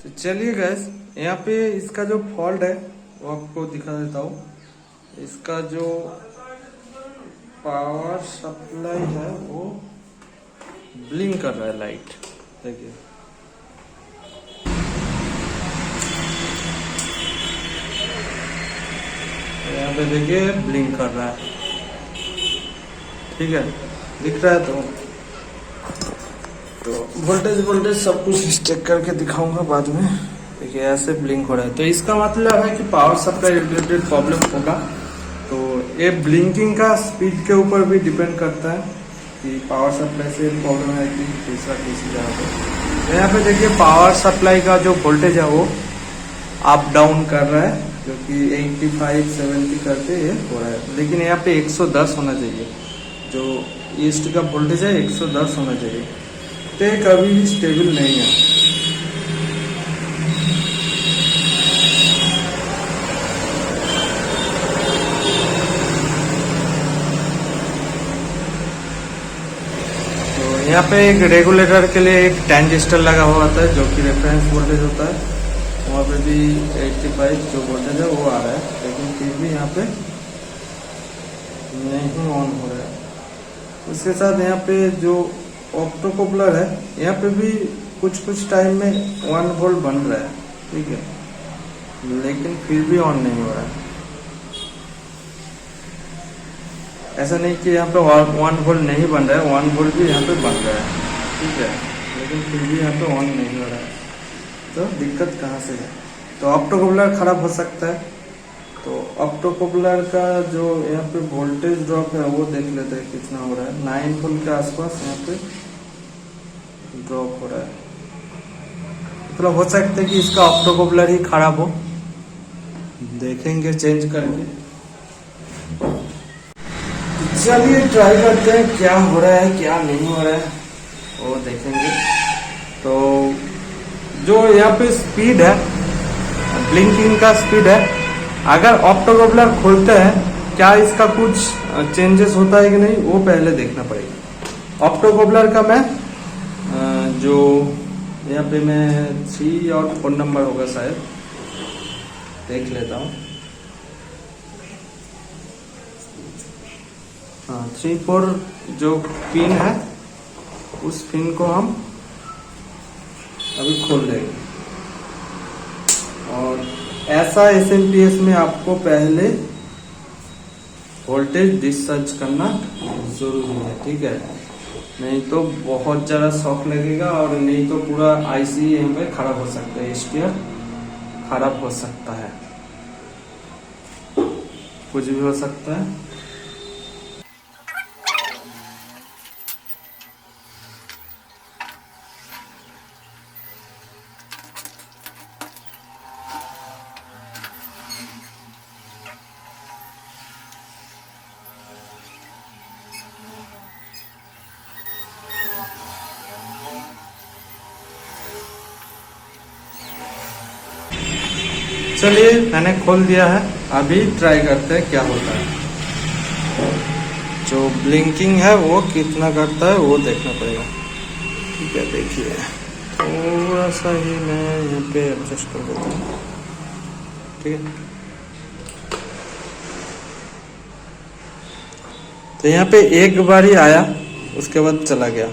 तो चलिए गैस, यहाँ पे इसका जो फॉल्ट है वो आपको दिखा देता हूँ। इसका जो पावर सप्लाई है वो ब्लिंक कर रहा है लाइट, देखिए। यहाँ पे देखिए ब्लिंक कर रहा है, ठीक है, दिख रहा है। तो वोल्टेज सब कुछ चेक करके दिखाऊंगा बाद में। देखिए ऐसे ब्लिंक हो रहा है, तो इसका मतलब है कि पावर सप्लाई रिलेटेड प्रॉब्लम होगा। तो ये ब्लिंकिंग का स्पीड के ऊपर भी डिपेंड करता है कि पावर सप्लाई से प्रॉब्लम है कि दूसरा किसी जगह पे। तो यहाँ पे देखिए पावर सप्लाई का जो वोल्टेज है वो अप डाउन कर रहा है, जो कि 85-70 करके ये हो रहा है। लेकिन यहाँ पे 110 होना चाहिए, जो ईस्ट का वोल्टेज है 110 होना चाहिए। तो ये कभी भी स्टेबल नहीं है। तो यहाँ पे एक रेगुलेटर के लिए एक ट्रांजिस्टर लगा हुआ होता है, जो कि रेफरेंस वोल्टेज होता है। वहाँ पे भी 85 जो वोल्टेज है वो आ रहा है, लेकिन फिर भी यहाँ पे नहीं ऑन हो रहा है। उसके साथ यहाँ पे जो ऑप्टोकपलर है, यहाँ पे भी कुछ टाइम में 1 वोल्ट बन रहा है, ठीक है, लेकिन फिर भी ऑन नहीं हो रहा है। ऐसा नहीं कि यहाँ पे 1 वोल्ट नहीं बन रहा है, 1 वोल्ट भी यहाँ पे बन रहा है, ठीक है, लेकिन फिर भी यहाँ पे ऑन नहीं हो रहा है। तो दिक्कत कहाँ से है? तो ऑप्टोकपलर खराब हो सकता है। तो ऑप्टोकपलर का जो यहाँ पे वोल्टेज ड्रॉप है वो देख लेते हैं कितना हो रहा है। 9 वोल्ट के आसपास यहाँ पे ड्रॉप हो रहा है। मतलब हो सकता है कि इसका ऑप्टोकपलर ही खराब हो, देखेंगे चेंज करके। चलिए ट्राई करते हैं क्या हो रहा है क्या नहीं हो रहा है, वो देखेंगे। तो जो यहाँ पे स्पीड है, ब्लिंकिंग का स्पीड है, अगर ऑप्टोकपलर खोलते हैं क्या इसका कुछ चेंजेस होता है कि नहीं, वो पहले देखना पड़ेगा। ऑप्टोकपलर का मैं जो यहाँ पे मैं 3 और 4 नंबर होगा शायद, देख लेता हूँ। हाँ, 3-4 जो पिन है उस पिन को हम अभी खोल लेंगे। और ऐसा SMPS में आपको पहले वोल्टेज डिस्चार्ज करना जरूरी है, ठीक है, नहीं तो बहुत ज़्यादा शॉक लगेगा और नहीं तो पूरा IC यहाँ पे खराब हो सकता है, स्टीयर खराब हो सकता है, कुछ भी हो सकता है। चलिए मैंने खोल दिया है, अभी ट्राई करते हैं क्या होता है। जो ब्लिंकिंग है वो कितना करता है वो देखना पड़ेगा, ठीक है। देखिए थोड़ा सा ही मैं यहाँ पे एडजस्ट कर देता हूँ, ठीक है। तो यहाँ पे एक बार ही आया, उसके बाद चला गया।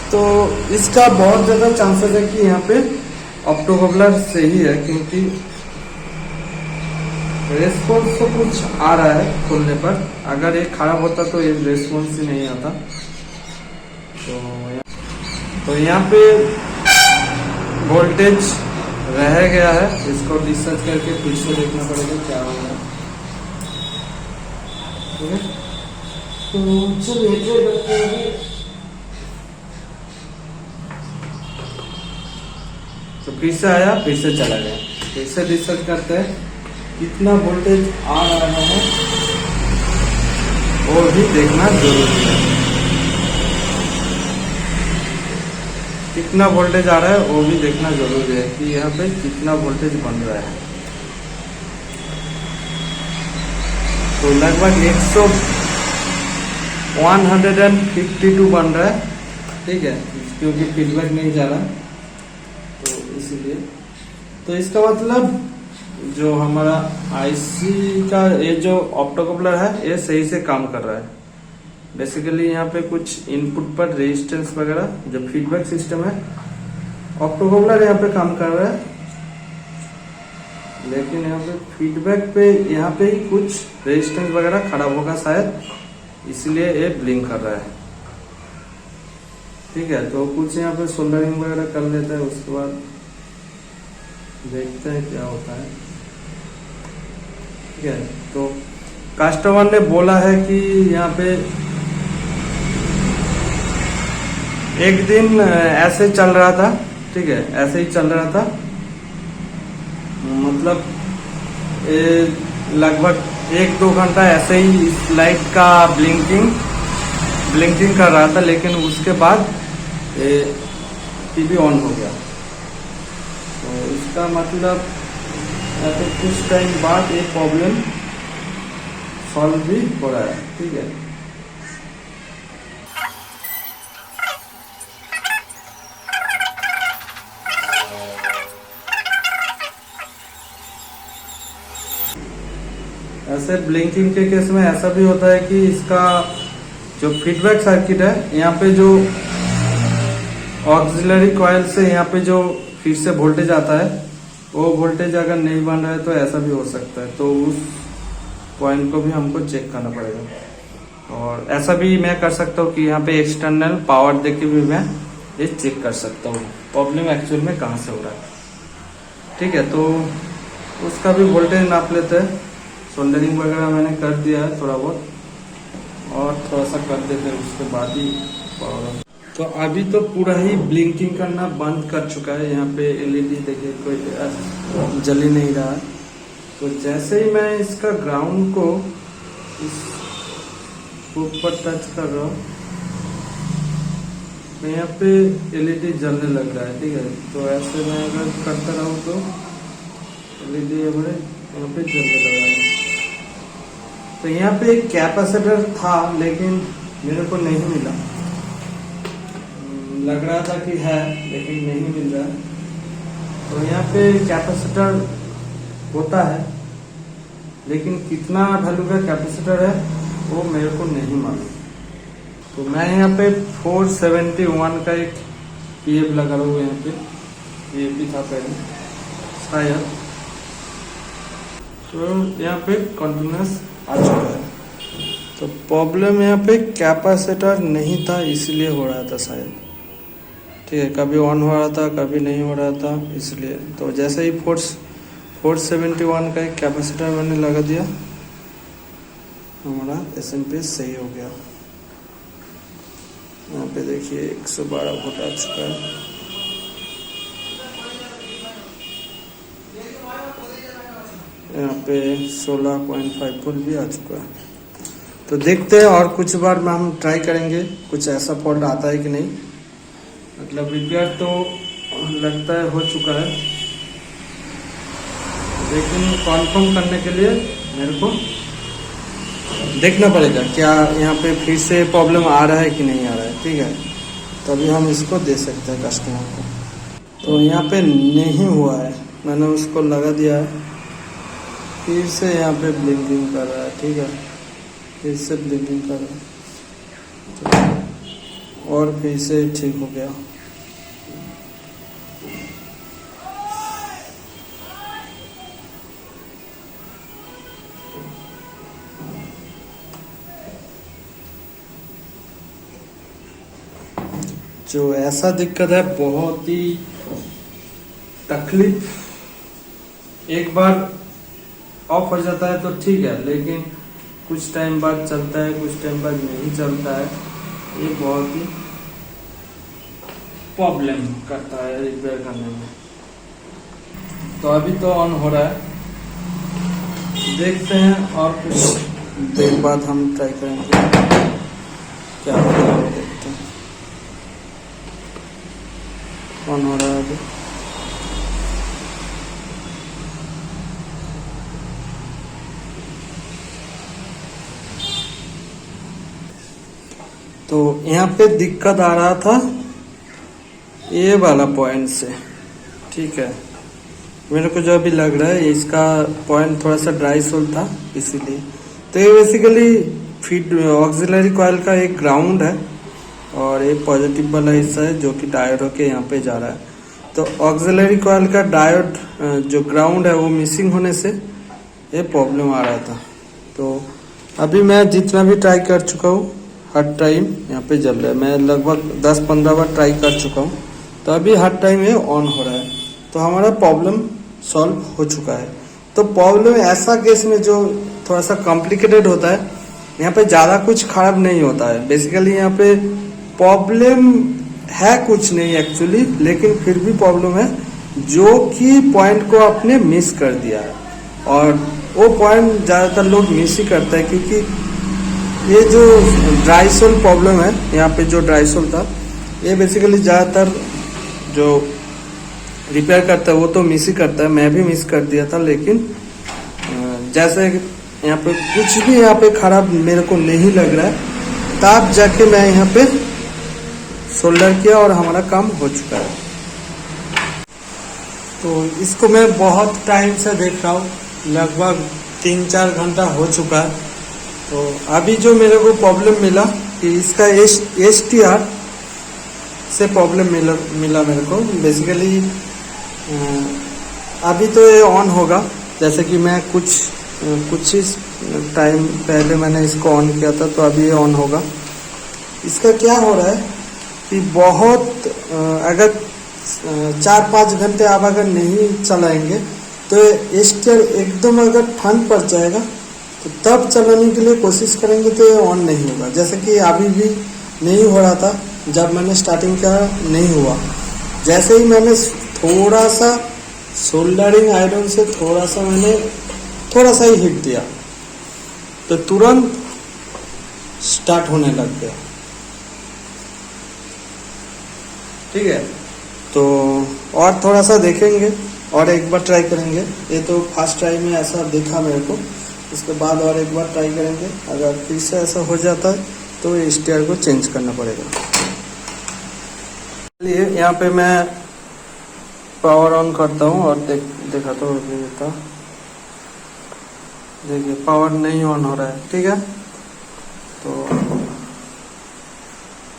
तो इसका बहुत ज़्यादा चांसेस है कि यहाँ पे ऑप्टोकपलर से ही है, क्योंकि रेस्पॉन्स तो कुछ आ रहा है खोलने पर। अगर ये खराब होता तो ये रेस्पॉन्स ही नहीं आता। तो यहाँ पे वोल्टेज रह गया है, इसको डिस्चार्ज करके फिर से देखना पड़ेगा क्या हो रहा है, ठीक है। तो चलिए तो फिर से आया, फिर से चला गया, फिर से डिस्चार्ज करते हैं कितना वोल्टेज आ रहा है वो भी देखना जरूरी है। कितना वोल्टेज आ रहा है वो भी देखना जरूरी है कि यहाँ पे कितना वोल्टेज बन रहा है। तो लगभग 152 बन रहा है, ठीक है, क्योंकि फीडबैक नहीं जा रहा तो इसीलिए। तो इसका मतलब जो हमारा आईसी का ये जो ऑप्टोकपलर है ये सही से काम कर रहा है। बेसिकली यहाँ पे कुछ इनपुट पर रेजिस्टेंस वगैरह जो फीडबैक सिस्टम है, ऑप्टोकपलर यहाँ पे काम कर रहा है, लेकिन यहाँ पे फीडबैक पे यहाँ पे ही कुछ रेजिस्टेंस वगैरह खराब होगा शायद, इसलिए ये ब्लिंक कर रहा है। ठीक है, तो कुछ यहाँ पे सोल्डरिंग वगैरह कर लेते हैं, उसके बाद देखते हैं क्या होता है। ठीक है, तो कस्टमर ने बोला है कि यहाँ पे एक दिन ऐसे चल रहा था, ठीक है, ऐसे ही चल रहा था, मतलब लगभग 1-2 घंटा ऐसे ही लाइट का ब्लिंकिंग कर रहा था, लेकिन उसके बाद टीवी ऑन हो गया। तो इसका मतलब तो कुछ टाइम बाद ये प्रॉब्लम सॉल्व भी हो रहा है। ठीक है, ऐसे ब्लिंकिंग के केस में ऐसा भी होता है कि इसका जो फीडबैक सर्किट है, यहाँ पे जो ऑक्सिलरी कॉइल से यहाँ पे जो फिर से वोल्टेज आता है, वो वोल्टेज अगर नहीं बन रहा है तो ऐसा भी हो सकता है। तो उस पॉइंट को भी हमको चेक करना पड़ेगा। और ऐसा भी मैं कर सकता हूँ कि यहाँ पे एक्सटर्नल पावर देके भी मैं ये चेक कर सकता हूँ प्रॉब्लम एक्चुअल में कहाँ से हो रहा है। ठीक है, तो उसका भी वोल्टेज नाप लेते हैं। सोल्डरिंग वगैरह मैंने कर दिया है थोड़ा बहुत, और थोड़ा सा कर देते हैं, उसके बाद ही पावर। तो अभी तो पूरा ही ब्लिंकिंग करना बंद कर चुका है। यहाँ पे एलईडी देखिए कोई जल ही नहीं रहा है। तो जैसे ही मैं इसका ग्राउंड को इस ऊपर टच कर रहा हूँ तो यहाँ पे एलईडी जलने लग रहा है। ठीक है, तो ऐसे मैं अगर करता रहूँ तो एलईडी हमारे यहाँ पे जलने लग रहा है। तो यहाँ पे एक कैपेसिटर था, लेकिन मेरे को नहीं मिला। लग रहा था कि है, लेकिन नहीं मिल रहा है। तो यहाँ पे कैपेसिटर होता है, लेकिन कितना वैल्यू का कैपेसिटर है वो मेरे को नहीं मालूम। तो मैं यहाँ पे 471 का एक पीएफ लगा रहा हूँ। यहाँ पे पीएफ भी था पहले शायद। तो यहाँ पे कंटिन्यूस आ चुका है। तो प्रॉब्लम यहाँ पे कैपेसिटर नहीं था, इसलिए हो रहा था शायद। ठीक है, कभी ऑन हो रहा था, कभी नहीं हो रहा था, इसलिए। तो जैसे ही 471 का एक कैपेसिटर मैंने लगा दिया, हमारा SMP सही हो गया। यहाँ पे देखिए 112 वोल्ट आ चुका है। यहाँ पे 16.5 वोल्ट भी आ चुका है। तो देखते हैं, और कुछ बार में हम ट्राई करेंगे कुछ ऐसा फॉल्ट आता है कि नहीं। मतलब रिपेयर तो लगता है हो चुका है, लेकिन कॉन्फर्म करने के लिए मेरे को देखना पड़ेगा क्या यहाँ पे फिर से प्रॉब्लम आ रहा है कि नहीं आ रहा है। ठीक है, तभी हम इसको दे सकते हैं कस्टमर को। तो यहाँ पे नहीं हुआ है, मैंने उसको लगा दिया है, फिर से यहाँ पे ब्लिंकिंग कर रहा है। ठीक है, फिर से ब्लिंकिंग कर रहा है, और फिर से ठीक हो गया। जो ऐसा दिक्कत है, बहुत ही तकलीफ। एक बार ऑफ हो जाता है तो ठीक है, लेकिन कुछ टाइम बाद चलता है, कुछ टाइम बाद नहीं चलता है। ये बहुत ही प्रॉब्लम करता है रिपेयर करने में। तो अभी तो ऑन हो रहा है, देखते हैं, और कुछ देर बाद हम ट्राई करेंगे क्या होता है। देखते हैं, ऑन हो रहा है अभी। तो यहाँ पे दिक्कत आ रहा था ये वाला पॉइंट से, ठीक है। मेरे को जो अभी लग रहा है इसका पॉइंट थोड़ा सा ड्राई सोल था इसीलिए। तो ये बेसिकली फीड ऑक्सिलरी कॉइल का एक ग्राउंड है और एक पॉजिटिव वाला हिस्सा है जो कि डायोड होके यहाँ पे जा रहा है। तो ऑक्सिलरी कॉइल का डायोड जो ग्राउंड है वो मिसिंग होने से ये प्रॉब्लम आ रहा था। तो अभी मैं जितना भी ट्राई कर चुका हूँ हर टाइम यहाँ पे जल रहा है। मैं लगभग 10-15 बार ट्राई कर चुका हूँ, तो अभी हर टाइम ये ऑन हो रहा है। तो हमारा प्रॉब्लम सॉल्व हो चुका है। तो प्रॉब्लम ऐसा केस में जो थोड़ा सा कॉम्प्लिकेटेड होता है, यहाँ पे ज़्यादा कुछ खराब नहीं होता है। बेसिकली यहाँ पे प्रॉब्लम है कुछ नहीं एक्चुअली, लेकिन फिर भी प्रॉब्लम है जो कि पॉइंट को आपने मिस कर दिया है। और वो पॉइंट ज़्यादातर लोग मिस ही करते हैं, क्योंकि ये जो ड्राई सोल प्रॉब्लम है, यहाँ पे जो ड्राई सोल था, ये बेसिकली ज़्यादातर जो रिपेयर करता है वो तो मिस ही करता है। मैं भी मिस कर दिया था, लेकिन जैसे यहाँ पे कुछ भी यहाँ पे खराब मेरे को नहीं लग रहा है, तब जाके मैं यहाँ पे सोल्डर किया और हमारा काम हो चुका है। तो इसको मैं बहुत टाइम से देख रहा हूँ, लगभग 3-4 घंटा हो चुका है। तो अभी जो मेरे को प्रॉब्लम मिला कि इसका STR से प्रॉब्लम मिला मेरे को। बेसिकली अभी तो ये ऑन होगा, जैसे कि मैं कुछ ही टाइम पहले मैंने इसको ऑन किया था, तो अभी ये ऑन होगा। इसका क्या हो रहा है कि बहुत अगर 4-5 घंटे आप अगर नहीं चलाएंगे तो STR एकदम अगर ठंड पड़ जाएगा, तो तब चलाने के लिए कोशिश करेंगे तो ये ऑन नहीं होगा। जैसे कि अभी भी नहीं हो रहा था, जब मैंने स्टार्टिंग किया नहीं हुआ। जैसे ही मैंने थोड़ा सा सोल्डरिंग आयरन से थोड़ा सा ही हिट दिया, तो तुरंत स्टार्ट होने लग गया, ठीक है। तो और थोड़ा सा देखेंगे और एक बार ट्राई करेंगे। ये तो फर्स्ट ट्राई में ऐसा दिखा मेरे को, इसके बाद और एक बार ट्राई करेंगे। अगर फिर से ऐसा हो जाता है तो STR को चेंज करना पड़ेगा। चलिए यहाँ पे मैं पावर ऑन करता हूँ और दिखाता हूँ। देखिए पावर नहीं ऑन हो रहा है, ठीक है। तो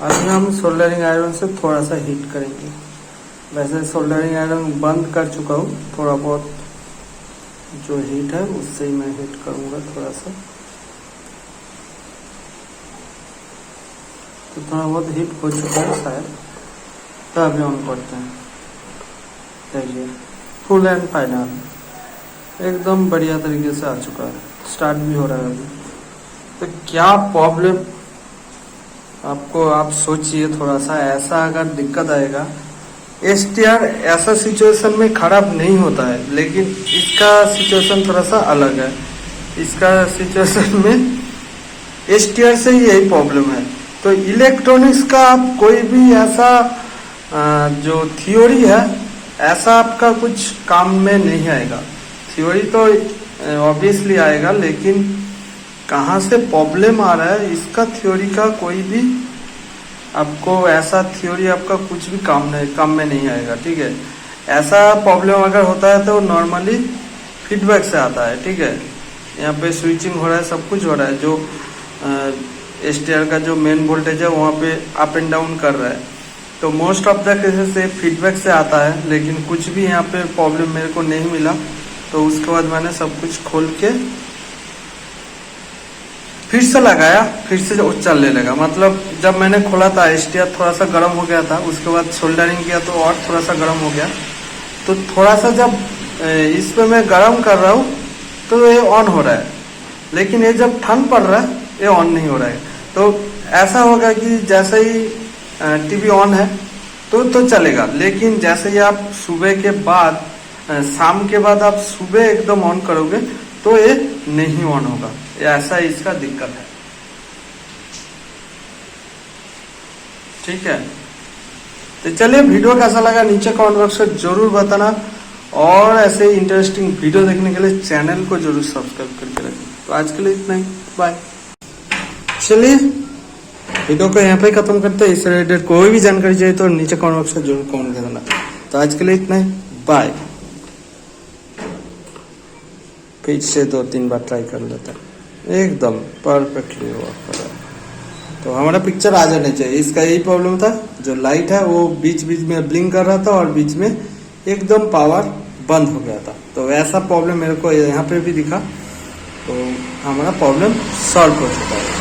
अभी हम सोल्डरिंग आयरन से थोड़ा सा हीट करेंगे। वैसे सोल्डरिंग आयरन बंद कर चुका हूँ, थोड़ा बहुत जो हीट है उससे ही मैं हीट करूँगा थोड़ा सा। तो थोड़ा बहुत हीट हो चुका है शायद, तो अभी ऑन करते हैं। देखिए फुल एंड फाइनल एकदम बढ़िया तरीके से आ चुका है, स्टार्ट भी हो रहा है अभी। तो क्या प्रॉब्लम आप सोचिए थोड़ा सा। ऐसा अगर दिक्कत आएगा, STR ऐसा सिचुएशन में खराब नहीं होता है, लेकिन इसका सिचुएशन थोड़ा सा अलग है। इसका सिचुएशन में STR से ही यही प्रॉब्लम है। तो इलेक्ट्रॉनिक्स का आप कोई भी ऐसा जो थ्योरी है, ऐसा आपका कुछ काम में नहीं आएगा। थ्योरी तो ऑब्वियसली आएगा, लेकिन कहाँ से प्रॉब्लम आ रहा है इसका थ्योरी का कोई भी आपको ऐसा थ्योरी आपका कुछ भी काम में नहीं आएगा, ठीक है। ऐसा प्रॉब्लम अगर होता है तो नॉर्मली फीडबैक से आता है, ठीक है। यहाँ पे स्विचिंग हो रहा है, सब कुछ हो रहा है। जो STR का जो मेन वोल्टेज है वहाँ पे अप एंड डाउन कर रहा है, तो मोस्ट ऑफ द केसेस से फीडबैक से आता है। लेकिन कुछ भी यहाँ पे प्रॉब्लम मेरे को नहीं मिला, तो उसके बाद मैंने सब कुछ खोल के फिर से लगाया, फिर से चलने लगा। मतलब जब मैंने खोला था STR थोड़ा सा गर्म हो गया था, उसके बाद सोल्डरिंग किया तो और थोड़ा सा गर्म हो गया। तो थोड़ा सा जब इस पे मैं गर्म कर रहा हूँ तो ये ऑन हो रहा है, लेकिन ये जब ठंड पड़ रहा है ये ऑन नहीं हो रहा है। तो ऐसा होगा कि जैसे ही टीवी ऑन है तो चलेगा, लेकिन जैसे ही आप सुबह के बाद शाम के बाद आप सुबह एकदम ऑन करोगे तो ये नहीं ऑन होगा। ऐसा इसका दिक्कत है, ठीक है। तो चलिए, वीडियो कैसा लगा नीचे कमेंट बॉक्स में जरूर बताना, और ऐसे इंटरेस्टिंग वीडियो देखने के लिए चैनल को जरूर सब्सक्राइब करके रखें। तो आज के लिए इतना ही, बाय। चलिए वीडियो को यहाँ पे खत्म करते हैं। इस रिलेटेड कोई भी जानकारी चाहिए तो नीचे कमेंट बॉक्स में जरूर कमेंट कर देना। तो आज के लिए इतना ही, बाय। फिर से 2-3 बार ट्राई कर लेते हैं, एकदम परफेक्टली वर्क कर रहा है। तो हमारा पिक्चर आ जाना चाहिए। इसका यही प्रॉब्लम था, जो लाइट है वो बीच बीच में ब्लिंक कर रहा था और बीच में एकदम पावर बंद हो गया था। तो ऐसा प्रॉब्लम मेरे को यहाँ पे भी दिखा, तो हमारा प्रॉब्लम सॉल्व हो चुका है।